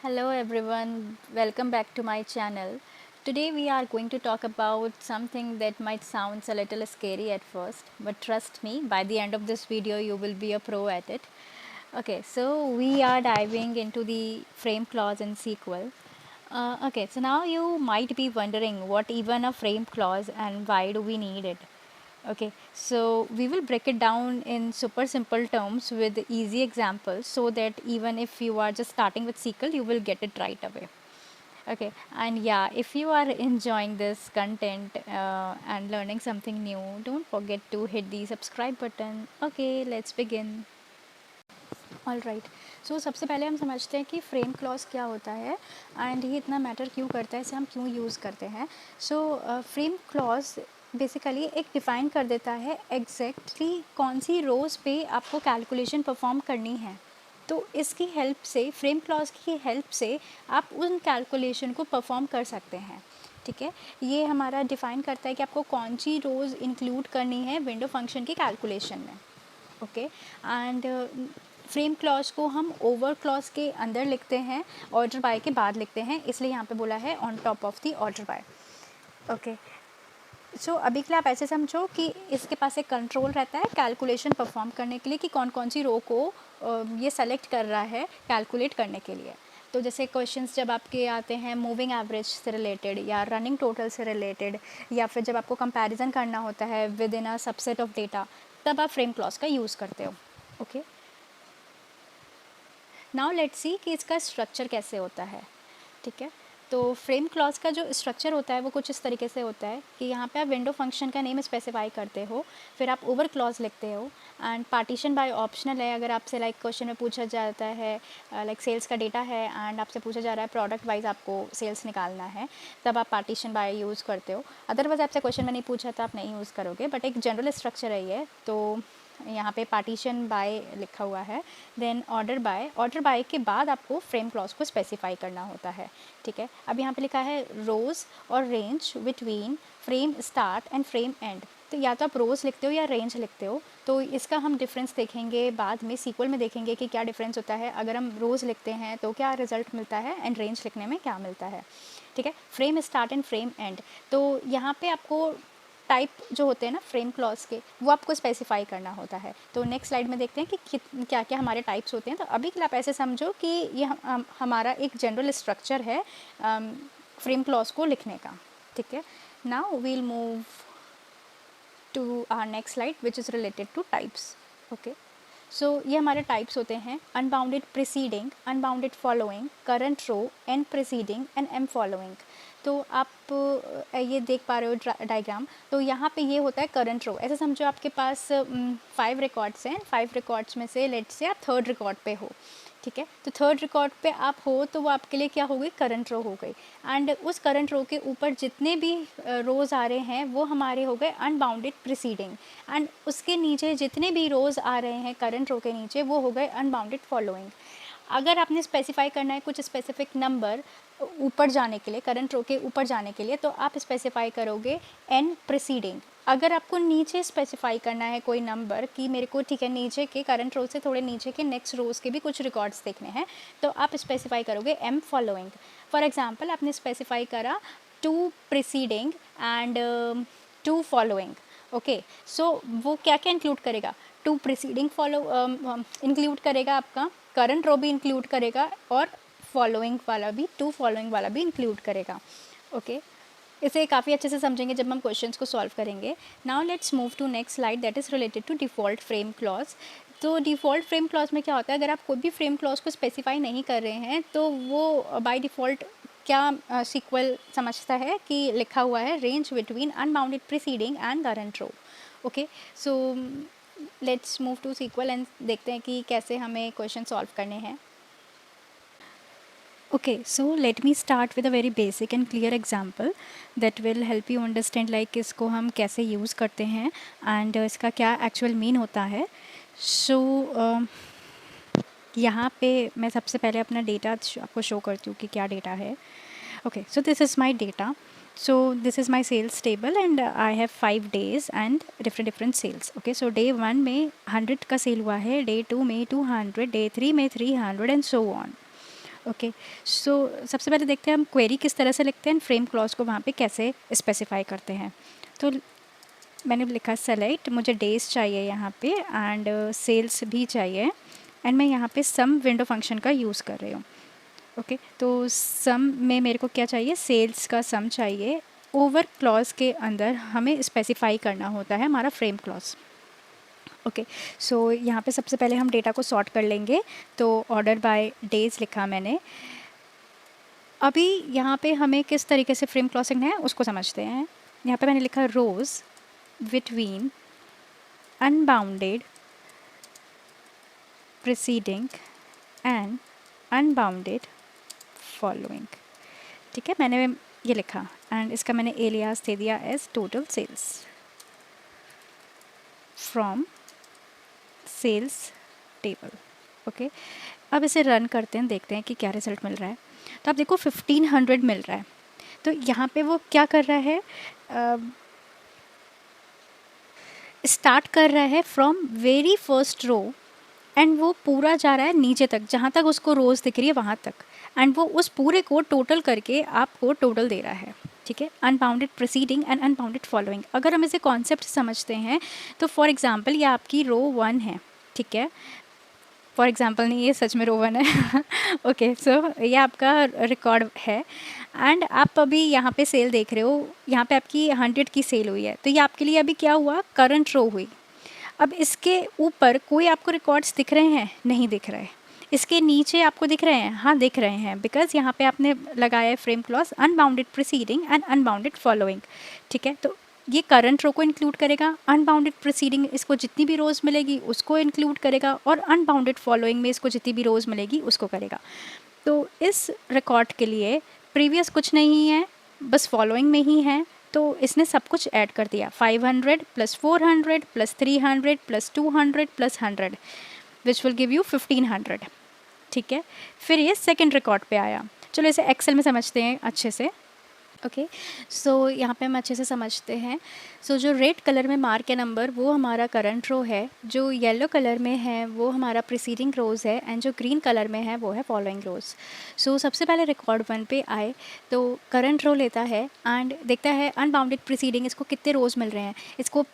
Hello everyone, welcome back to my channel. Today we are going to talk about something that might sound a little scary at first, but trust me, by the end of this video you will be a pro at it. Okay, so we are diving into the frame clause in SQL. Okay, so now you might be wondering what even a frame clause and why do we need it. Okay, so we will break it down in super simple terms with easy examples so that even if you are just starting with SQL, you will get it right away. Okay, and yeah, if you are enjoying this content and learning something new, don't forget to hit the subscribe button. Okay, let's begin. All right so सबसे पहले हम समझते हैं कि frame clause क्या होता है and ये इतना मैटर क्यों करता है, इसे हम क्यों यूज़ करते हैं. सो फ्रेम क्लॉज बेसिकली एक डिफ़ाइन कर देता है एग्जैक्टली कौन सी रोज़ पे आपको कैलकुलेशन परफॉर्म करनी है. तो इसकी हेल्प से, फ्रेम क्लॉज की हेल्प से आप उन कैलकुलेशन को परफॉर्म कर सकते हैं. ठीक है, ये हमारा डिफ़ाइन करता है कि आपको कौन सी रोज़ इंक्लूड करनी है विंडो फंक्शन की कैलकुलेशन में. ओके, एंड फ्रेम क्लॉज को हम ओवर क्लॉज के अंदर लिखते हैं, ऑर्डर बाय के बाद लिखते हैं, इसलिए यहाँ पे बोला है on top of the order by. Okay, so अभी के लिए आप ऐसे समझो कि इसके पास एक कंट्रोल रहता है कैलकुलेशन परफॉर्म करने के लिए कि कौन कौन सी रो को ये सेलेक्ट कर रहा है कैलकुलेट करने के लिए. तो जैसे क्वेश्चंस जब आपके आते हैं मूविंग एवरेज से रिलेटेड या रनिंग टोटल से रिलेटेड, या फिर जब आपको कंपैरिजन करना होता है with in a subset of data, तब आप फ्रेम क्लॉज का यूज़ करते हो. ओके, नाउ लेट्स सी कि इसका स्ट्रक्चर कैसे होता है. ठीक है, तो फ्रेम क्लॉज का जो स्ट्रक्चर होता है वो कुछ इस तरीके से होता है कि यहाँ पे आप विंडो फंक्शन का नेम स्पेसिफाई करते हो, फिर आप ओवर क्लॉज लिखते हो, एंड पार्टीशन बाय ऑप्शनल है. अगर आपसे लाइक क्वेश्चन में पूछा जाता है लाइक सेल्स का डेटा है एंड आपसे पूछा जा रहा है प्रोडक्ट वाइज आपको सेल्स निकालना है, तब आप पार्टीशन बाय यूज़ करते हो. अदरवाइज आपसे क्वेश्चन में नहीं पूछा तो आप नहीं यूज़ करोगे, बट एक जनरल स्ट्रक्चर है ये. तो यहाँ पे पार्टीशन बाय लिखा हुआ है, देन ऑर्डर बाय के बाद आपको फ्रेम क्लॉज को स्पेसिफाई करना होता है. ठीक है, अब यहाँ पे लिखा है रोज़ और range between frame start and frame and. तो या तो आप रोज़ लिखते हो या रेंज लिखते हो, तो इसका हम डिफरेंस देखेंगे बाद में, सीक्वल में देखेंगे कि क्या डिफरेंस होता है. अगर हम रोज़ लिखते हैं तो क्या रिजल्ट मिलता है एंड रेंज लिखने में क्या मिलता है. ठीक है, frame start and frame and, तो यहाँ पे आपको टाइप जो होते हैं ना फ्रेम क्लॉज के, वो आपको स्पेसिफाई करना होता है. तो नेक्स्ट स्लाइड में देखते हैं कि क्या क्या हमारे टाइप्स होते हैं. तो अभी के लिए आप ऐसे समझो कि ये हमारा एक जनरल स्ट्रक्चर है फ्रेम क्लॉज को लिखने का. ठीक है, now we'll move to our next slide which is related to types. Okay, so ये हमारे टाइप्स होते हैं unbounded preceding, unbounded following, current row, and preceding and m following. तो आप ये देख पा रहे हो डायग्राम. तो यहाँ पे ये होता है करंट रो. ऐसे समझो आपके पास 5 रिकॉर्ड्स हैं, 5 रिकॉर्ड्स में से लेट से आप थर्ड रिकॉर्ड पे हो. ठीक है, तो थर्ड रिकॉर्ड पे आप हो तो वो आपके लिए क्या हो गई, करंट रो हो गई. एंड उस करंट रो के ऊपर जितने भी रोज़ आ रहे हैं वो हमारे हो गए अनबाउंडेड प्रीसीडिंग, एंड उसके नीचे जितने भी रोज़ आ रहे हैं करंट रो के नीचे वो हो गए अनबाउंडेड फॉलोइंग. अगर आपने स्पेसिफाई करना है कुछ स्पेसिफिक नंबर ऊपर जाने के लिए, करंट रो के ऊपर जाने के लिए, तो आप स्पेसिफाई करोगे एन प्रीसीडिंग. अगर आपको नीचे स्पेसिफाई करना है कोई नंबर कि मेरे को ठीक है नीचे के करंट रो से थोड़े नीचे के नेक्स्ट रोज़ के भी कुछ रिकॉर्ड्स देखने हैं, तो आप स्पेसिफाई करोगे एम फॉलोइंग. फॉर एग्जांपल आपने स्पेसिफाई करा 2 प्रीसीडिंग एंड 2 फॉलोइंग. ओके, सो वो क्या क्या इंक्लूड करेगा, 2 प्रीसीडिंग फॉलो इंक्लूड करेगा, आपका करंट रो भी इंक्लूड करेगा, और फॉलोइंग वाला भी, 2 फॉलोइंग वाला भी इंक्लूड करेगा. ओके, इसे काफ़ी अच्छे से समझेंगे जब हम क्वेश्चंस को सॉल्व करेंगे. Now let's move to next slide that is related to default frame clause. तो डिफ़ॉल्ट फ्रेम क्लॉज में क्या होता है, अगर आप कोई भी फ्रेम क्लॉज को स्पेसिफाई नहीं कर रहे हैं तो वो बाय डिफ़ॉल्ट क्या सीक्वल समझता है कि लिखा हुआ है range between unbounded preceding and current row. Okay, so let's move to SQL and देखते हैं कि कैसे हमें क्वेश्चन सॉल्व करने हैं. Okay, so let me start with a very basic and clear example that will help you understand like इसको हम कैसे यूज़ करते हैं and इसका क्या actual mean होता है. So यहाँ पे मैं सबसे पहले अपना डेटा आपको शो करती हूँ कि क्या डेटा है. Okay, so this is my data. So this is my sales table and I have 5 days and different sales. Okay, so day 1 में 100 का सेल हुआ है, day 2 में 200, day 3 में 300 and so on. ओके, सो सबसे पहले देखते हैं हम क्वेरी किस तरह से लिखते हैं, फ्रेम क्लॉज को वहाँ पे कैसे स्पेसिफाई करते हैं। तो मैंने लिखा सेलेक्ट, मुझे डेज चाहिए यहाँ पे एंड सेल्स भी चाहिए, एंड मैं यहाँ पे सम विंडो फंक्शन का यूज़ कर रही हूँ। ओके, तो सम में मेरे को क्या चाहिए, सेल्स का सम चाहिए। ओवर क्लॉज के अंदर हमें स्पेसिफाई करना होता है हमारा फ्रेम क्लॉज। ओके, सो यहाँ पे सबसे पहले हम डेटा को सॉर्ट कर लेंगे। तो ऑर्डर बाय डेज लिखा मैंने। अभी यहाँ पे हमें किस तरीके से फ्रेम क्लॉजिंग है उसको समझते हैं। यहाँ पे मैंने लिखा rows between unbounded preceding and unbounded following. ठीक है, मैंने ये लिखा एंड इसका मैंने एलियास दे दिया as total sales from sales table. Okay, अब इसे रन करते हैं, देखते हैं कि क्या रिजल्ट मिल रहा है। तो आप देखो 1500 मिल रहा है। तो यहाँ पे वो क्या कर रहा है, स्टार्ट कर रहा है from very first row and वो पूरा जा रहा है नीचे तक, जहाँ तक उसको रोज़ दिख रही है वहाँ तक, एंड वो उस पूरे को टोटल करके आपको टोटल दे रहा है। ठीक है, unbounded preceding and unbounded following. अगर हम इसे कॉन्सेप्ट समझते हैं तो फॉर एग्जांपल ये आपकी रो 1 है। ठीक है, फॉर एग्जांपल नहीं, ये सच में रो 1 है। ओके, सो ये आपका रिकॉर्ड है एंड आप अभी यहाँ पे सेल देख रहे हो, यहाँ पे आपकी 100 की सेल हुई है। तो ये आपके लिए अभी क्या हुआ, करंट रो हुई। अब इसके ऊपर कोई आपको रिकॉर्ड्स दिख रहे हैं, नहीं दिख रहे। इसके नीचे आपको दिख रहे हैं, हाँ दिख रहे हैं, बिकॉज यहाँ पे आपने लगाया है frame clause unbounded preceding and unbounded following. ठीक है, तो ये करंट रो को इंक्लूड करेगा, अनबाउंडेड प्रीसीडिंग इसको जितनी भी रोज़ मिलेगी उसको इंक्लूड करेगा, और अनबाउंडेड फॉलोइंग में इसको जितनी भी रोज़ मिलेगी उसको करेगा। तो इस रिकॉर्ड के लिए प्रीवियस कुछ नहीं है, बस फॉलोइंग में ही है। तो इसने सब कुछ ऐड कर दिया, 500 plus 400 plus 300 plus 200 plus 100 which will give you 1500। ठीक है, फिर ये सेकंड रिकॉर्ड पे आया। चलो इसे एक्सेल में समझते हैं अच्छे से। ओके, सो यहाँ पे हम अच्छे से समझते हैं। सो जो रेड कलर में मार्क है नंबर, वो हमारा करंट रो है। जो येलो कलर में है वो हमारा प्रीसीडिंग रोज़ है, एंड जो ग्रीन कलर में है वो है फॉलोइंग रोज़। सो सबसे पहले रिकॉर्ड 1 पे आए तो करंट रो लेता है एंड देखता है अनबाउंडेड प्रीसीडिंग, इसको कितने रोज़ मिल रहे हैं, इसको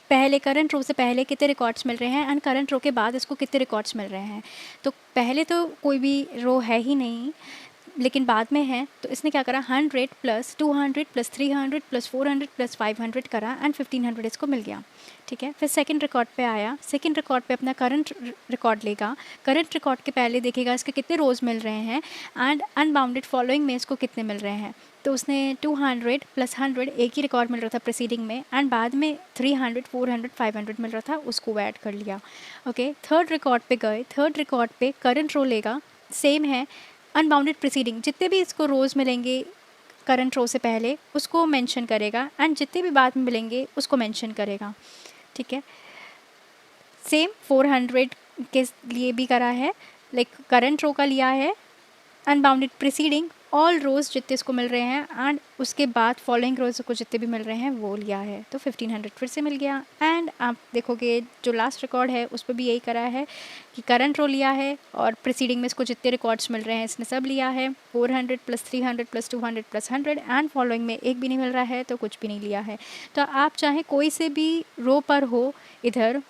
पहले करंट रो से पहले कितने रिकॉर्ड्स मिल रहे हैं एंड करंट रो के बाद इसको कितने रिकॉर्ड्स मिल रहे हैं। तो पहले तो कोई भी रो है ही नहीं, लेकिन बाद में है। तो इसने क्या करा, 100 प्लस 200 प्लस 300 प्लस 400 प्लस 500 करा एंड 1500 इसको मिल गया। ठीक है, फिर सेकंड रिकॉर्ड पे आया। सेकंड रिकॉर्ड पे अपना करंट रिकॉर्ड लेगा, करंट रिकॉर्ड के पहले देखेगा इसके कितने रोज़ मिल रहे हैं एंड अनबाउंडेड फॉलोइंग में इसको कितने मिल रहे हैं। तो उसने 200 प्लस 100 एक ही रिकॉर्ड मिल रहा था प्रीसीडिंग में, एंड बाद में 300 400 500 मिल रहा था, उसको ऐड कर लिया। ओके, थर्ड रिकॉर्ड पे गए। थर्ड रिकॉर्ड पे करंट रो लेगा, सेम है, अनबाउंडेड प्रीसीडिंग जितने भी इसको रोज़ मिलेंगे करंट रो से पहले उसको मेंशन करेगा, एंड जितने भी बाद में मिलेंगे उसको मेंशन करेगा। ठीक है, सेम 400 के लिए भी करा है, लाइक करंट रो का लिया है, अनबाउंडेड प्रीसीडिंग ऑल रोज़ जितने इसको मिल रहे हैं एंड उसके बाद फॉलोइंग रोज़ को जितने भी मिल रहे हैं वो लिया है। तो 1500 फिर से मिल गया। एंड आप देखोगे जो लास्ट रिकॉर्ड है उस पर भी यही करा है कि करंट रो लिया है और प्रीसीडिंग में इसको जितने रिकॉर्ड्स मिल रहे हैं इसने सब लिया है, 400 plus 300 plus 200 plus 100, and following में एक भी नहीं मिल रहा है तो कुछ भी नहीं लिया है। तो आप चाहे कोई से भी रो पर हो इधर,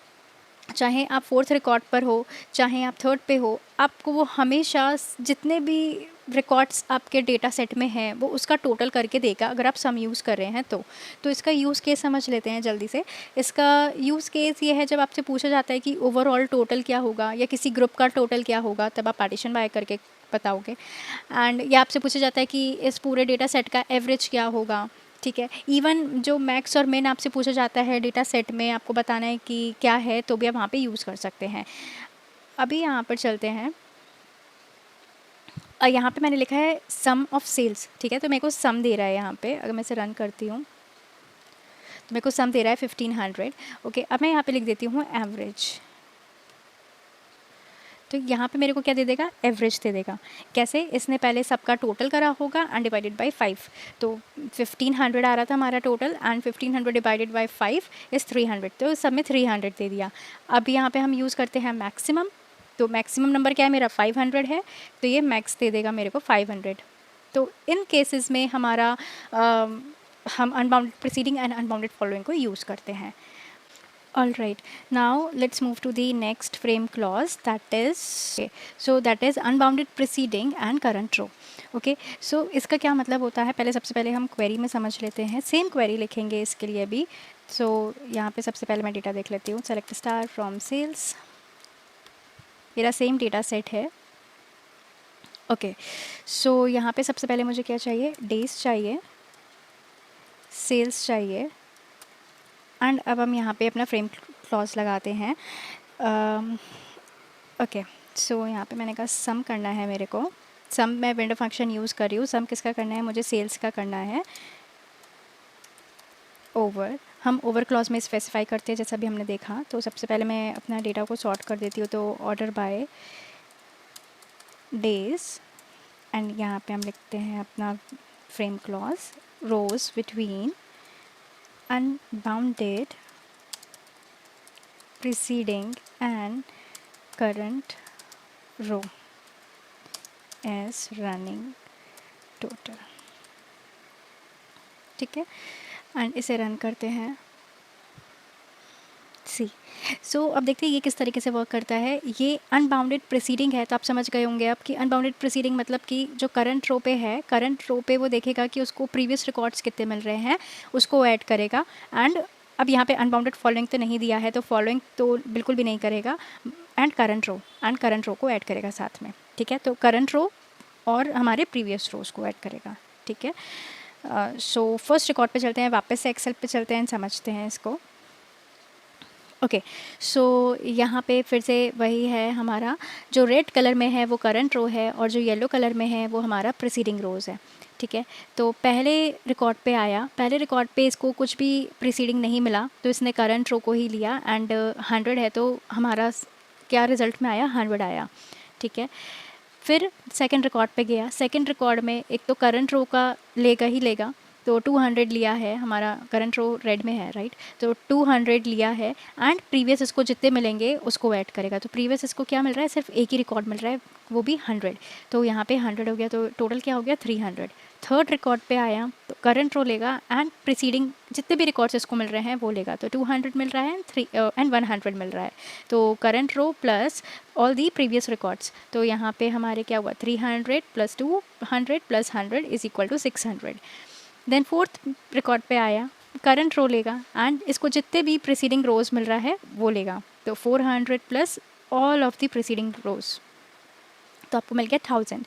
चाहे आप फोर्थ रिकॉर्ड पर हो, चाहे आप थर्ड पे हो, आपको वो हमेशा जितने भी रिकॉर्ड्स आपके डेटा सेट में हैं वो उसका टोटल करके देगा, अगर आप सम यूज़ कर रहे हैं तो इसका यूज़ केस समझ लेते हैं जल्दी से। इसका यूज़ केस ये है, जब आपसे पूछा जाता है कि ओवरऑल टोटल क्या होगा या किसी ग्रुप का टोटल क्या होगा, तब आप पार्टीशन बाय करके बताओगे। एंड ये आपसे पूछा जाता है कि इस पूरे डेटा सेट का एवरेज क्या होगा। ठीक है, इवन जो मैक्स और मिन आपसे पूछा जाता है डेटा सेट में, आपको बताना है कि क्या है, तो भी आप वहाँ पे यूज़ कर सकते हैं। अभी यहाँ पर चलते हैं, यहाँ पे मैंने लिखा है सम ऑफ सेल्स। ठीक है, तो मेरे को सम दे रहा है यहाँ पे, अगर मैं इसे रन करती हूँ तो मेरे को सम दे रहा है 1500। ओके, अब मैं यहाँ पे लिख देती हूँ एवरेज। तो यहाँ पे मेरे को क्या दे देगा, एवरेज दे देगा। कैसे, इसने पहले सबका टोटल करा होगा एंड डिवाइडेड बाय 5। तो 1500 आ रहा था हमारा total and 1500 divided by 5 is 300, तो सब में 300 दे दिया। अब यहाँ पे हम यूज़ करते हैं मैक्सिमम। तो मैक्सिमम नंबर क्या है मेरा 500 है, तो ये मैक्स दे देगा मेरे को 500। तो इन केसेस में हमारा हम unbounded preceding and unbounded following को यूज़ करते हैं। All right, now let's move to the next frame clause, that is that is unbounded preceding and current row. Okay, so इसका क्या मतलब होता है, पहले सबसे पहले हम क्वेरी में समझ लेते हैं। सेम क्वेरी लिखेंगे इसके लिए भी। सो यहाँ पे सबसे पहले मैं डेटा देख लेती हूँ। सेलेक्ट स्टार फ्रॉम सेल्स, मेरा सेम डेटा सेट है। ओके, सो यहाँ पे सबसे पहले मुझे क्या चाहिए, डेज चाहिए, सेल्स चाहिए, एंड अब हम यहाँ पे अपना फ्रेम क्लॉज लगाते हैं। ओके, सो यहाँ पे मैंने कहा सम करना है मेरे को। सम मैं विंडो फंक्शन यूज़ कर रही हूँ। सम किसका करना है, मुझे सेल्स का करना है। ओवर, हम ओवर क्लॉज में स्पेसिफाई करते हैं जैसा भी हमने देखा। तो सबसे पहले मैं अपना डेटा को सॉर्ट कर देती हूँ, तो ऑर्डर बाय डेज, एंड यहाँ पे हम लिखते हैं अपना frame clause, rows between unbounded preceding and current row as running total। ठीक है, एंड इसे रन करते हैं। सी, सो अब देखते हैं ये किस तरीके से वर्क करता है। ये अनबाउंडेड प्रीसीडिंग है, तो आप समझ गए होंगे अब कि अनबाउंडेड प्रीसीडिंग मतलब कि जो करंट रो पे है, करंट रो पे वो देखेगा कि उसको प्रीवियस रिकॉर्ड्स कितने मिल रहे हैं, उसको ऐड करेगा। एंड अब यहाँ पे अनबाउंडेड फॉलोइंग तो नहीं दिया है, तो फॉलोइंग तो बिल्कुल भी नहीं करेगा, एंड करंट रो को ऐड करेगा साथ में। ठीक है, तो करंट रो और हमारे प्रीवियस रोज को ऐड करेगा। ठीक है, सो फर्स्ट रिकॉर्ड पे चलते हैं, वापस से एक्सेल पे चलते हैं, समझते हैं इसको। ओके, सो यहाँ पे फिर से वही है, हमारा जो रेड कलर में है वो करंट रो है, और जो येलो कलर में है वो हमारा प्रीसीडिंग रोज है। ठीक है, तो पहले रिकॉर्ड पे आया, पहले रिकॉर्ड पे इसको कुछ भी प्रीसीडिंग नहीं मिला, तो इसने करंट रो को ही लिया, एंड 100 है तो हमारा क्या रिज़ल्ट में आया, 100 आया। ठीक है, फिर सेकंड रिकॉर्ड पे गया। सेकंड रिकॉर्ड में एक तो करंट रो का लेगा ही लेगा, तो 200 लिया है, हमारा करंट रो रेड में है, राइट। तो 200 लिया है, एंड प्रीवियस इसको जितने मिलेंगे उसको ऐड करेगा। तो प्रीवियस इसको क्या मिल रहा है, सिर्फ एक ही रिकॉर्ड मिल रहा है, वो भी 100। तो यहाँ पे 100 हो गया, तो टोटल क्या हो गया, 300। थर्ड रिकॉर्ड पे आया तो करंट रो लेगा, एंड प्रीसीडिंग जितने भी रिकॉर्ड्स इसको मिल रहे हैं वो लेगा। तो 200 मिल रहा है एंड 100 मिल रहा है, तो current row plus all the previous records. तो यहाँ पे हमारे क्या हुआ, 300 plus 200 plus 100 is equal to 600। Then fourth record पे आया, करंट रो लेगा, एंड इसको जितने भी प्रीसीडिंग रोज मिल रहा है वो लेगा। तो 400 plus all of the preceding rows, तो आपको मिल गया 1000।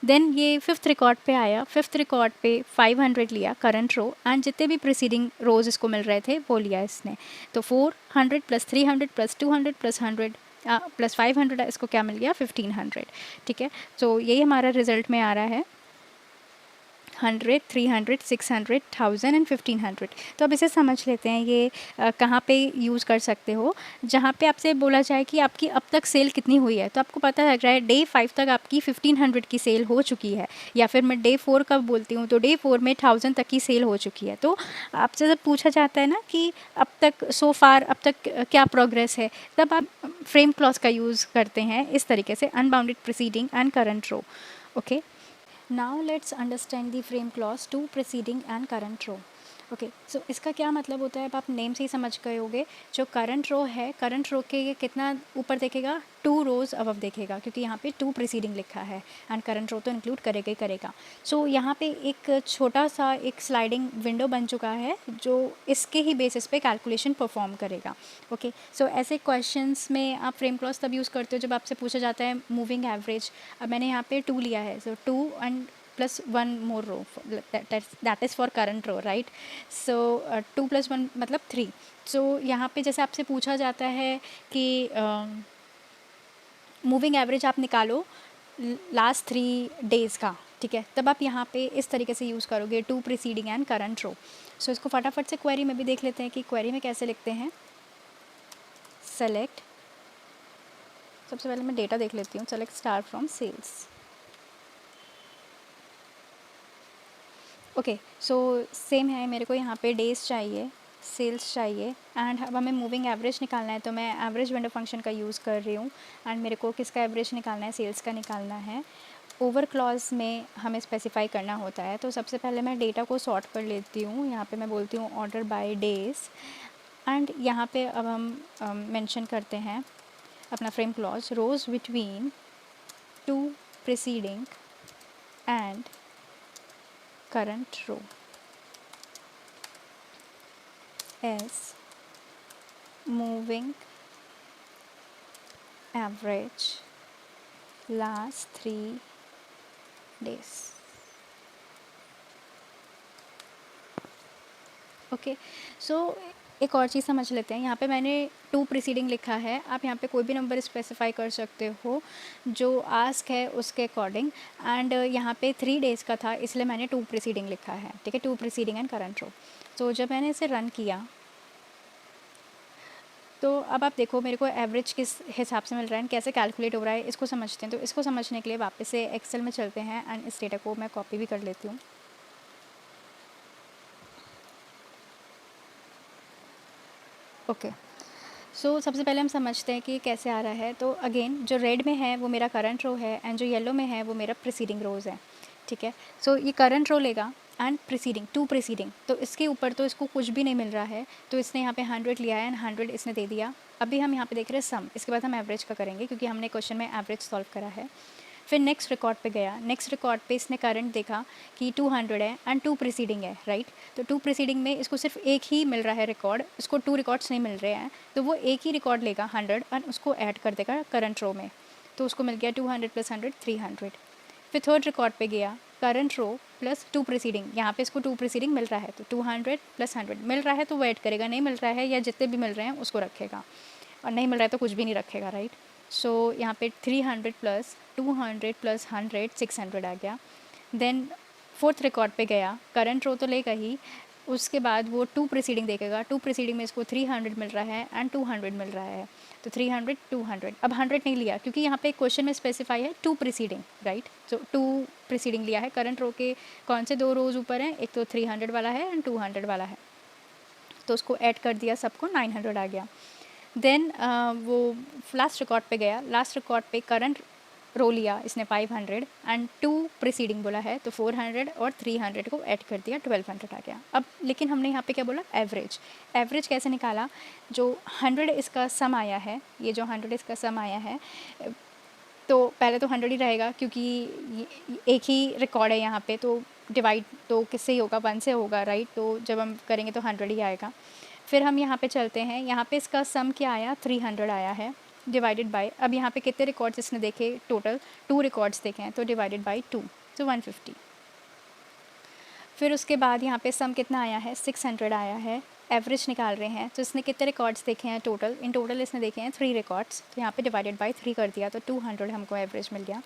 देन ये फिफ्थ रिकॉर्ड पे आया, फिफ्थ रिकॉर्ड पे 500 लिया करंट रो, एंड जितने भी प्रीसीडिंग रोज इसको मिल रहे थे वो लिया इसने। तो 400 प्लस 300 प्लस 200 प्लस 100 प्लस 500, इसको क्या मिल गया, 1500। ठीक है, तो यही हमारा रिजल्ट में आ रहा है 100, 300, 600, 1000 एंड 1500। तो अब इसे समझ लेते हैं, ये कहाँ पे यूज़ कर सकते हो। जहाँ पे आपसे बोला जाए कि आपकी अब तक सेल कितनी हुई है, तो आपको पता लग रहा है डे 5 तक आपकी 1500 की सेल हो चुकी है, या फिर मैं डे 4 का बोलती हूँ तो डे 4 में 1000 तक की सेल हो चुकी है। तो आपसे जब पूछा जाता है ना कि अब तक सो फार अब तक क्या प्रोग्रेस है, तब आप फ्रेम क्लॉज का यूज़ करते हैं इस तरीके से, unbounded preceding and current row. Okay, now let's understand the frame clause to preceding and current row। Okay, so इसका क्या मतलब होता है, अब आप नेम से ही समझ गए होगे। जो करंट रो है, करंट रो के ये कितना ऊपर देखेगा, 2 रोज अबव देखेगा, क्योंकि यहाँ पे 2 प्रीसीडिंग लिखा है, एंड करंट रो तो इंक्लूड करेगा ही करेगा। सो यहाँ पे एक छोटा सा एक स्लाइडिंग विंडो बन चुका है, जो इसके ही बेसिस पे कैलकुलेशन परफॉर्म करेगा। ओके, सो ऐसे क्वेश्चंस में आप फ्रेम क्लॉज तब यूज़ करते हो जब आपसे पूछा जाता है मूविंग एवरेज। अब मैंने यहाँ पे 2 लिया है, सो 2 and plus 1 more row, that is for current row, right। so 2 plus 1 मतलब 3। so यहाँ पे जैसे आपसे पूछा जाता है कि मूविंग एवरेज आप निकालो लास्ट 3 डेज़ का, ठीक है, तब आप यहाँ पे इस तरीके से यूज़ करोगे, 2 प्रीसीडिंग एंड करंट रो। सो इसको फटाफट से क्वेरी में भी देख लेते हैं कि क्वेरी में कैसे लिखते हैं। सेलेक्ट, सबसे पहले मैं डेटा देख लेती हूँ, select star from sales. Okay, so same है, मेरे को यहाँ पे डेज़ चाहिए, सेल्स चाहिए एंड अब हमें मूविंग एवरेज निकालना है, तो मैं एवरेज विंडो फंक्शन का यूज़ कर रही हूँ एंड मेरे को किसका एवरेज निकालना है, सेल्स का निकालना है। ओवर क्लॉज में हमें स्पेसिफाई करना होता है, तो सबसे पहले मैं डेटा को सॉर्ट कर लेती हूँ। यहाँ पे मैं बोलती हूँ ऑर्डर बाय डेज एंड यहाँ पे अब हम मेंशन करते हैं अपना frame clause, rows between two preceding and current row as moving average last 3 days। Okay, so एक और चीज़ समझ लेते हैं। यहाँ पे मैंने 2 प्रीसीडिंग लिखा है, आप यहाँ पे कोई भी नंबर स्पेसिफाई कर सकते हो जो आस्क है उसके अकॉर्डिंग, एंड यहाँ पे 3 डेज़ का था इसलिए मैंने 2 प्रीसीडिंग लिखा है, ठीक है, 2 प्रीसीडिंग एंड करंट रो। तो जब मैंने इसे रन किया तो अब आप देखो मेरे को एवरेज किस हिसाब से मिल रहा है, कैसे कैलकुलेट हो रहा है, इसको समझते हैं। तो इसको समझने के लिए वापस से एक्सेल में चलते हैं एंड इस डेटा को मैं कॉपी भी कर लेती हूँ। ओके, सो सबसे पहले हम समझते हैं कि कैसे आ रहा है। तो अगेन जो रेड में है वो मेरा करंट रो है एंड जो येलो में है वो मेरा प्रीसीडिंग रोज़ है, ठीक है। सो ये करंट रो लेगा एंड प्रीसीडिंग, 2 प्रीसीडिंग, तो इसके ऊपर तो इसको कुछ भी नहीं मिल रहा है, तो इसने यहाँ पे 100 लिया है एंड 100 इसने दे दिया। अभी हम यहाँ पे देख रहे हैं सम, इसके बाद हम एवरेज का करेंगे क्योंकि हमने क्वेश्चन में एवरेज सॉल्व करा है। फिर नेक्स्ट रिकॉर्ड पे गया, नेक्स्ट रिकॉर्ड पे इसने करंट देखा कि 200 है एंड 2 प्रीसीडिंग है, राइट। तो 2 प्रीसीडिंग में इसको सिर्फ एक ही मिल रहा है रिकॉर्ड, इसको 2 रिकॉर्ड्स नहीं मिल रहे हैं, तो वो एक ही रिकॉर्ड लेगा 100 एंड उसको ऐड कर देगा करंट रो में, तो उसको मिल गया 200 + 100 300। फिर थर्ड रिकॉर्ड पे गया, करंट रो प्लस 2 प्रीसीडिंग, यहाँ पे इसको 2 प्रीसीडिंग मिल रहा है तो 200 + 100 मिल रहा है तो वो ऐड करेगा, नहीं मिल रहा है या जितने भी मिल रहे हैं उसको रखेगा, और नहीं मिल रहा है तो कुछ भी नहीं रखेगा, राइट। सो यहाँ पे 300 + 200 + 100 600 आ गया। देन फोर्थ रिकॉर्ड पे गया, करंट रो तो लेगा ही, उसके बाद वो 2 प्रीसीडिंग देखेगा, 2 प्रीसीडिंग में इसको 300 मिल रहा है एंड 200 मिल रहा है, तो 300 200, अब 100 नहीं लिया क्योंकि यहाँ पे क्वेश्चन में स्पेसिफाई है 2 प्रीसीडिंग, राइट। तो 2 प्रीसीडिंग लिया है। करंट रो के कौन से 2 रोज ऊपर हैं, एक तो 300 वाला है एंड 200 वाला है, तो उसको ऐड कर दिया सबको, 900 आ गया। देन वो लास्ट रिकॉर्ड पे गया, लास्ट रिकॉर्ड पे करंट रो लिया इसने 500 एंड 2 प्रीसीडिंग बोला है, तो 400 और 300 को ऐड कर दिया, 1200 आ गया। अब लेकिन हमने यहाँ पे क्या बोला, एवरेज। एवरेज कैसे निकाला, जो 100 इसका सम आया है, ये जो 100 इसका सम आया है, तो पहले तो 100 ही रहेगा क्योंकि एक ही रिकॉर्ड है यहाँ पे, तो डिवाइड तो किससे ही होगा, 1 से होगा, राइट। तो जब हम करेंगे तो 100 ही आएगा। फिर हम यहाँ पे चलते हैं, यहाँ पे इसका सम क्या आया, 300 आया है, डिवाइडेड बाय, अब यहाँ पे कितने रिकॉर्ड्स इसने देखे, टोटल 2 रिकॉर्ड्स देखे हैं, तो डिवाइडेड बाय 2, तो 150। फिर उसके बाद यहाँ पे सम कितना आया है, 600 आया है। एवरेज निकाल रहे हैं, तो इसने कितने रिकॉर्ड्स देखे हैं टोटल, इन टोटल इसने देखे हैं 3 रिकॉर्ड्स, तो यहाँ पे डिवाइडेड बाय 3 कर दिया, तो 200 हमको एवरेज मिल गया।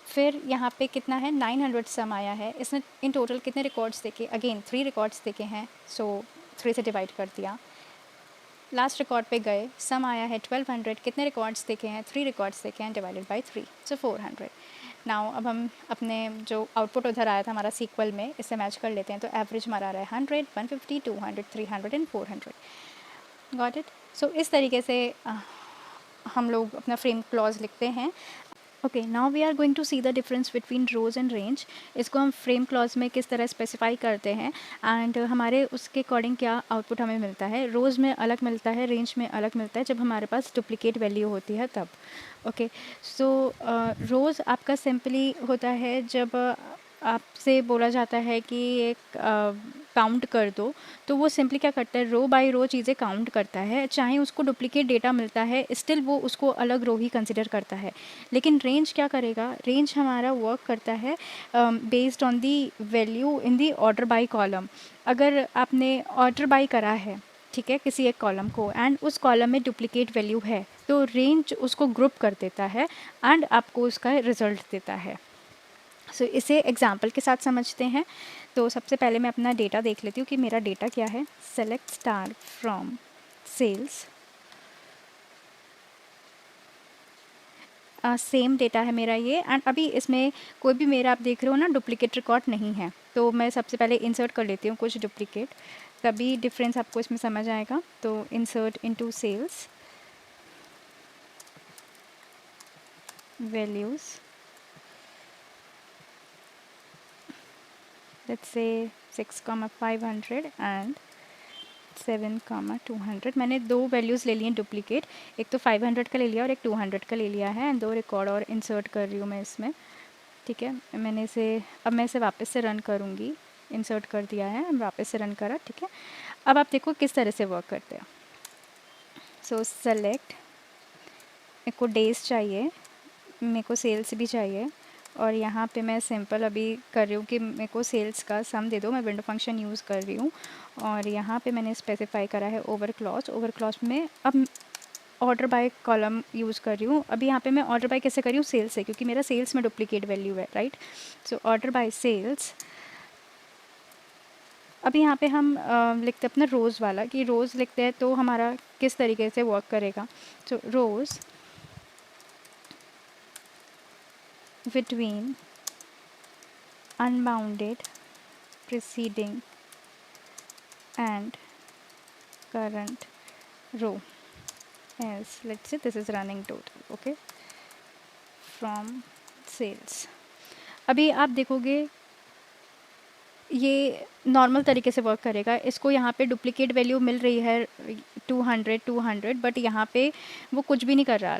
फिर यहाँ पे कितना है, 900 सम आया है, इसने इन टोटल कितने रिकॉर्ड्स देखे, अगेन 3 रिकॉर्ड्स देखे हैं, सो 3 से डिवाइड कर दिया। लास्ट रिकॉर्ड पे गए, सम आया है 1200, कितने रिकॉर्ड्स देखे हैं, 3 रिकॉर्ड्स देखे हैं, डिवाइडेड बाय 3, सो 400। नाउ अब हम अपने जो आउटपुट उधर आया था हमारा सीक्वल में, इससे मैच कर लेते हैं, तो एवरेज हमारा आ रहा है 100 150 200 300 एंड 400। Got it. सो इस तरीके से हम लोग अपना फ्रेम क्लॉज लिखते हैं। Okay, now we are going to see the difference between rows and range. इसको हम फ्रेम क्लॉज में किस तरह स्पेसिफाई करते हैं एंड हमारे उसके अकॉर्डिंग क्या आउटपुट हमें मिलता है। रोज़ में अलग मिलता है, रेंज में अलग मिलता है, जब हमारे पास डुप्लीकेट वैल्यू होती है तब। ओके, सो रोज़ आपका सिंपली होता है जब आपसे बोला जाता है कि एक काउंट कर दो, तो वो सिंपली क्या करता है, रो बाय रो चीज़ें काउंट करता है, चाहे उसको डुप्लीकेट डेटा मिलता है स्टिल वो उसको अलग रो ही कंसिडर करता है। लेकिन रेंज क्या करेगा, रेंज हमारा वर्क करता है based on the value in the order by column. अगर आपने ऑर्डर बाय करा है, ठीक है, किसी एक कॉलम को, एंड उस कॉलम में डुप्लीकेट वैल्यू है, तो रेंज उसको ग्रुप कर देता है एंड आपको उसका रिजल्ट देता है। सो इसे एग्जाम्पल के साथ समझते हैं। तो सबसे पहले मैं अपना डेटा देख लेती हूँ कि मेरा डेटा क्या है। Select star from sales, same data है मेरा ये, एंड अभी इसमें कोई भी मेरा आप देख रहे हो ना डुप्लीकेट रिकॉर्ड नहीं है, तो मैं सबसे पहले इंसर्ट कर लेती हूँ कुछ डुप्लीकेट। तभी डिफरेंस आपको इसमें समझ आएगा। तो insert into sales values, let's say 6,500 and 7,200। मैंने दो वैल्यूज़ ले ली हैं डुप्लीकेट, एक तो 500 का ले लिया और एक 200 का ले लिया है, एंड दो रिकॉर्ड और इंसर्ट कर रही हूँ मैं इसमें। ठीक है, मैंने इसे वापस से रन करूँगी। इंसर्ट कर दिया है, अब वापस से रन करा। ठीक है, अब आप देखो किस तरह से वर्क करते हैं। सो सेलेक्ट, मेरे को डेज चाहिए, मेरे को सेल्स भी चाहिए, और यहाँ पे मैं सिंपल अभी कर रही हूँ कि मेरे को सेल्स का सम दे दो। मैं विंडो फंक्शन यूज़ कर रही हूँ और यहाँ पे मैंने स्पेसिफाई करा है ओवर क्लॉज में अब ऑर्डर बाय कॉलम यूज़ कर रही हूँ। अभी यहाँ पे मैं ऑर्डर बाय कैसे कर रही हूँ, सेल्स से, क्योंकि मेरा सेल्स में डुप्लीकेट वैल्यू है, right. So order by sales. अभी यहाँ पे हम लिखते हैं अपना रोज़ वाला, कि रोज़ लिखते हैं तो हमारा किस तरीके से वर्क करेगा। सो रोज़ between unbounded preceding and current row as, let's say this is running total, okay, from sales। अभी आप देखोगे ये नॉर्मल तरीके से वर्क करेगा। इसको यहाँ पे डुप्लीकेट वैल्यू मिल रही है 200, बट यहाँ पे वो कुछ भी नहीं कर रहा,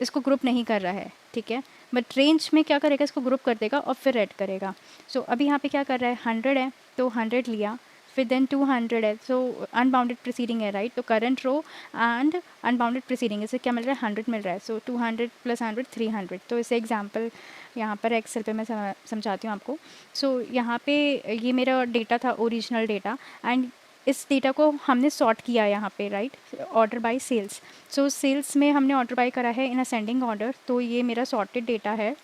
इसको ग्रुप नहीं कर रहा है। ठीक है, बट रेंज में क्या करेगा, इसको ग्रुप कर देगा और फिर ऐड करेगा। सो अभी यहाँ पे क्या कर रहा है, 100 है तो 100 लिया, फिर देन 200 है, सो अनबाउंडेड प्रीसीडिंग है, राइट। तो current row and unbounded preceding, इसे क्या मिल रहा है, 100 मिल रहा है। सो 200 + 100 300। तो इसे एग्जांपल यहाँ पर एक्सेल पे मैं समझाती हूँ आपको। सो यहाँ पे ये मेरा डेटा था, ओरिजिनल डेटा, एंड इस डेटा को हमने सॉर्ट किया यहाँ पे, right, order by sales. So sales में हमने ऑर्डर बाय करा है इन असेंडिंग ऑर्डर, तो ये मेरा सॉर्टेड डेटा है।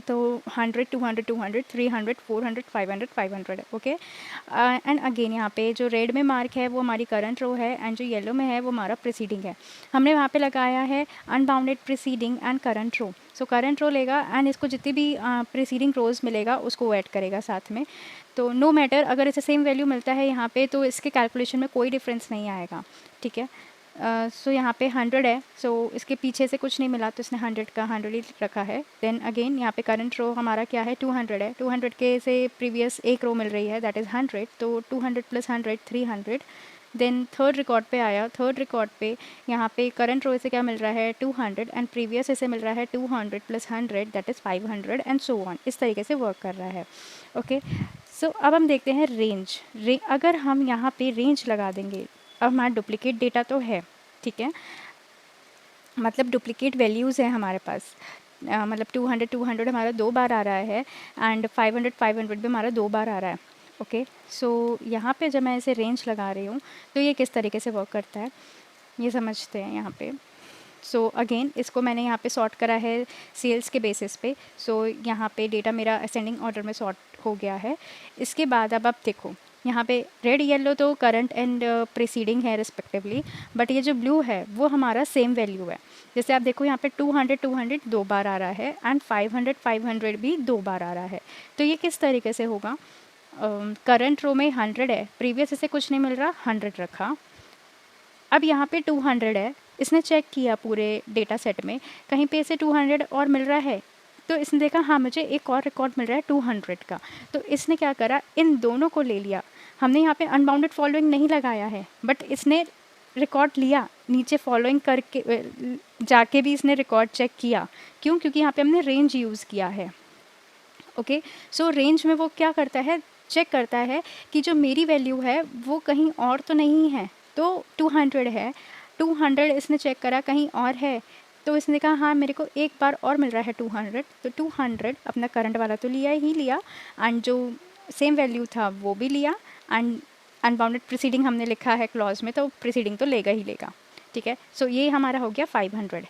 तो 100 200 200 300 400 500 500 है, ओके। एंड अगेन यहाँ पे जो रेड में मार्क है वो हमारी करंट रो है, एंड जो येलो में है वो हमारा प्रीसीडिंग है। हमने वहाँ पे लगाया है unbounded preceding and current row. So current row लेगा एंड इसको जितनी भी प्रीसीडिंग रोज मिलेगा उसको ऐड करेगा साथ में। तो नो मैटर अगर इसे सेम वैल्यू मिलता है यहाँ पे, तो इसके कैलकुलेशन में कोई डिफरेंस नहीं आएगा। ठीक है, सो यहाँ पे 100 है, सो इसके पीछे से कुछ नहीं मिला तो इसने 100 का 100 ही रखा है। देन अगेन यहाँ पे करंट रो हमारा क्या है, 200 है, 200 के से प्रीवियस एक रो मिल रही है, दैट इज़ 100, तो 200 + 100 300। देन थर्ड रिकॉर्ड पे आया, थर्ड रिकॉर्ड पे यहाँ पे करंट रो से क्या मिल रहा है, 200, एंड प्रीवियस इसे मिल रहा है 200 + 100 that is 500, and so on. इस तरीके से वर्क कर रहा है, ओके। सो अब हम देखते हैं रेंज। अगर हम यहाँ पे रेंज लगा देंगे, अब हमारा डुप्लीकेट डेटा तो है, ठीक है, मतलब डुप्लीकेट वैल्यूज़ हैं हमारे पास। मतलब 200 200 हमारा 2 बार आ रहा है, एंड 500 500 भी हमारा 2 बार आ रहा है, ओके। सो यहाँ पे जब मैं इसे रेंज लगा रही हूँ तो ये किस तरीके से वर्क करता है ये समझते हैं यहाँ पे। सो अगेन इसको मैंने यहाँ पे सॉर्ट करा है सेल्स के बेसिस पे। सो यहाँ पे डेटा मेरा असेंडिंग ऑर्डर में सॉर्ट हो गया है। इसके बाद अब आप देखो यहाँ पे रेड येलो तो करंट एंड प्रीसीडिंग है रिस्पेक्टिवली, बट ये जो ब्लू है वो हमारा सेम वैल्यू है। जैसे आप देखो यहाँ पे 200 200 2 बार आ रहा है, एंड 500 500 भी 2 बार आ रहा है। तो ये किस तरीके से होगा, करंट रो में 100 है, प्रीवियस इसे कुछ नहीं मिल रहा, 100 रखा। अब यहाँ पे 200 है, इसने चेक किया पूरे डेटा सेट में कहीं पे इसे 200 और मिल रहा है, तो इसने देखा हाँ मुझे एक और रिकॉर्ड मिल रहा है 200 का। तो इसने क्या करा, इन दोनों को ले लिया। हमने यहाँ पे अनबाउंडेड फॉलोइंग नहीं लगाया है, बट इसने रिकॉर्ड लिया नीचे फॉलोइंग करके जाके भी इसने रिकॉर्ड चेक किया। क्यों, क्योंकि यहाँ पे हमने रेंज यूज़ किया है, ओके। सो रेंज में वो क्या करता है, चेक करता है कि जो मेरी वैल्यू है वो कहीं और तो नहीं है। तो 200 है, 200 इसने चेक करा कहीं और है, तो इसने कहा हाँ मेरे को एक बार और मिल रहा है 200, तो 200 अपना करंट वाला तो लिया ही लिया, एंड जो सेम वैल्यू था वो भी लिया, एंड अनबाउंडेड प्रीसीडिंग हमने लिखा है क्लॉज में, तो प्रीसीडिंग तो लेगा ही लेगा। ठीक है, सो ये हमारा हो गया 500।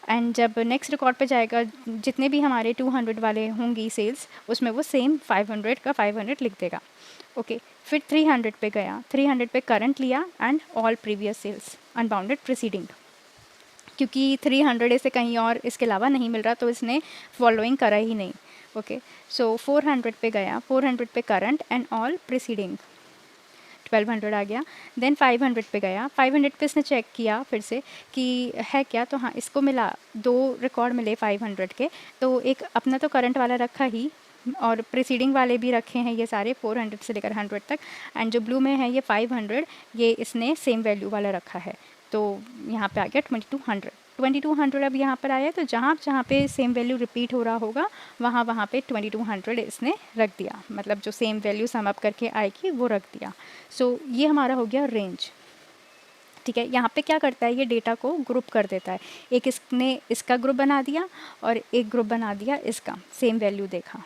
एंड जब नेक्स्ट रिकॉर्ड पे जाएगा जितने भी हमारे 200 वाले होंगी सेल्स, उसमें वो सेम 500 का 500 लिख देगा, ओके। फिर 300 पे गया, 300 पे करंट लिया and all previous sales unbounded preceding, क्योंकि 300 से कहीं और इसके अलावा नहीं मिल रहा तो इसने फॉलोइंग करा ही नहीं, ओके। सो 400 पे गया, 400 पे करंट एंड ऑल प्रीसीडिंग, 1200 आ गया। देन 500 पे गया, 500 पे इसने चेक किया फिर से कि है क्या, तो हाँ इसको मिला, 2 रिकॉर्ड मिले 500 के। तो एक अपना तो करंट वाला रखा ही, और प्रीसीडिंग वाले भी रखे हैं ये सारे 400 से लेकर 100 तक। एंड जो ब्लू में है ये 500, ये इसने सेम वैल्यू वाला रखा है। तो यहाँ पे आ गया 2200। 2200 अब यहाँ पर आया, तो जहाँ जहाँ पे सेम वैल्यू रिपीट हो रहा होगा वहाँ वहाँ पे 2200 इसने रख दिया, मतलब जो सेम वैल्यू सम अप करके आएगी वो रख दिया। सो ये हमारा हो गया रेंज। ठीक है, यहाँ पे क्या करता है, ये डेटा को ग्रुप कर देता है। एक इसने इसका ग्रुप बना दिया और एक ग्रुप बना दिया इसका, सेम वैल्यू देखा।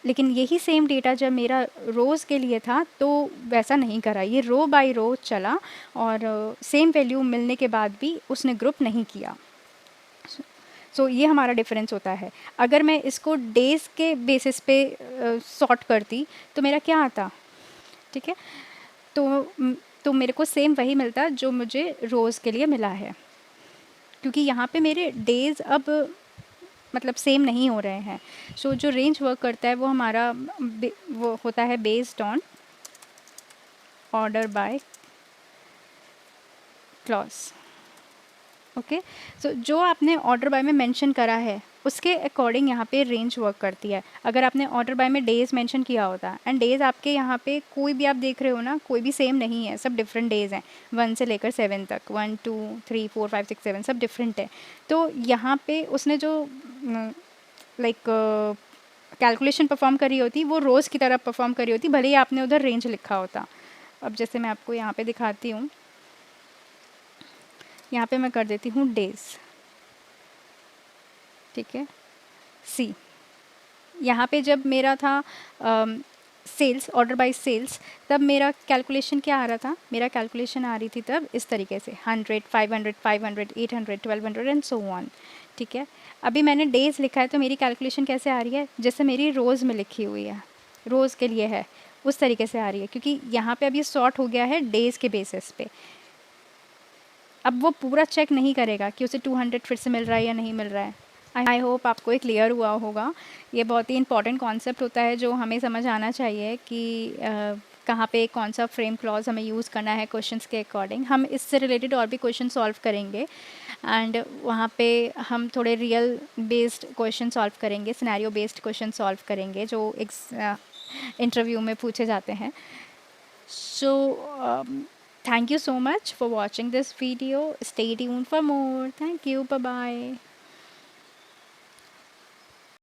लेकिन यही सेम डेटा जब मेरा रोज़ के लिए था तो वैसा नहीं करा, ये रो बाय रो चला और सेम वैल्यू मिलने के बाद भी उसने ग्रुप नहीं किया। सो ये हमारा डिफरेंस होता है। अगर मैं इसको डेज़ के बेसिस पे सॉर्ट करती तो मेरा क्या आता, ठीक है, तो मेरे को सेम वही मिलता जो मुझे रोज़ के लिए मिला है, क्योंकि यहाँ पे मेरे डेज़ अब मतलब सेम नहीं हो रहे हैं। सो जो रेंज वर्क करता है वो हमारा वो होता है based on order by clause. Okay, so जो आपने ऑर्डर बाय में मेंशन करा है उसके अकॉर्डिंग यहाँ पे रेंज वर्क करती है। अगर आपने ऑर्डर बाय में डेज़ मेंशन किया होता, एंड डेज़ आपके यहाँ पे कोई भी आप देख रहे हो ना, कोई भी सेम नहीं है, सब डिफरेंट डेज़ हैं 1 से लेकर 7 तक, 1 2 3 4 5 6 7 सब डिफरेंट है। तो यहाँ पे उसने जो लाइक कैलकुलेशन परफॉर्म करी होती वो रोज़ की तरह परफॉर्म करी होती, भले ही आपने उधर रेंज लिखा होता। अब जैसे मैं आपको यहाँ पे दिखाती हूँ, यहाँ पे मैं कर देती हूँ डेज़, ठीक है। सी यहाँ पे जब मेरा था सेल्स, ऑर्डर बाय सेल्स, तब मेरा कैलकुलेशन क्या आ रहा था, मेरा कैलकुलेशन आ रही थी तब इस तरीके से 100 500 500 800 1200 एंड सो ऑन। ठीक है, अभी मैंने डेज़ लिखा है तो मेरी कैलकुलेशन कैसे आ रही है, जैसे मेरी रोज़ में लिखी हुई है, रोज़ के लिए है उस तरीके से आ रही है, क्योंकि यहाँ पे अब ये सॉर्ट हो गया है डेज़ के बेसिस पे। अब वो पूरा चेक नहीं करेगा कि उसे 200 फिर से मिल रहा है या नहीं मिल रहा है। आई होप आपको ये क्लियर हुआ होगा। ये बहुत ही इंपॉर्टेंट कॉन्सेप्ट होता है जो हमें समझ आना चाहिए कि कहाँ पे कौन सा फ्रेम क्लॉज हमें यूज़ करना है क्वेश्चंस के अकॉर्डिंग। हम इससे रिलेटेड और भी क्वेश्चन सॉल्व करेंगे, एंड वहाँ पे हम थोड़े रियल बेस्ड क्वेश्चन सॉल्व करेंगे, सिनेरियो बेस्ड क्वेश्चन सॉल्व करेंगे जो इंटरव्यू में पूछे जाते हैं। सो thank you so much for watching this video. Stay tuned for more. Thank you. Bye bye.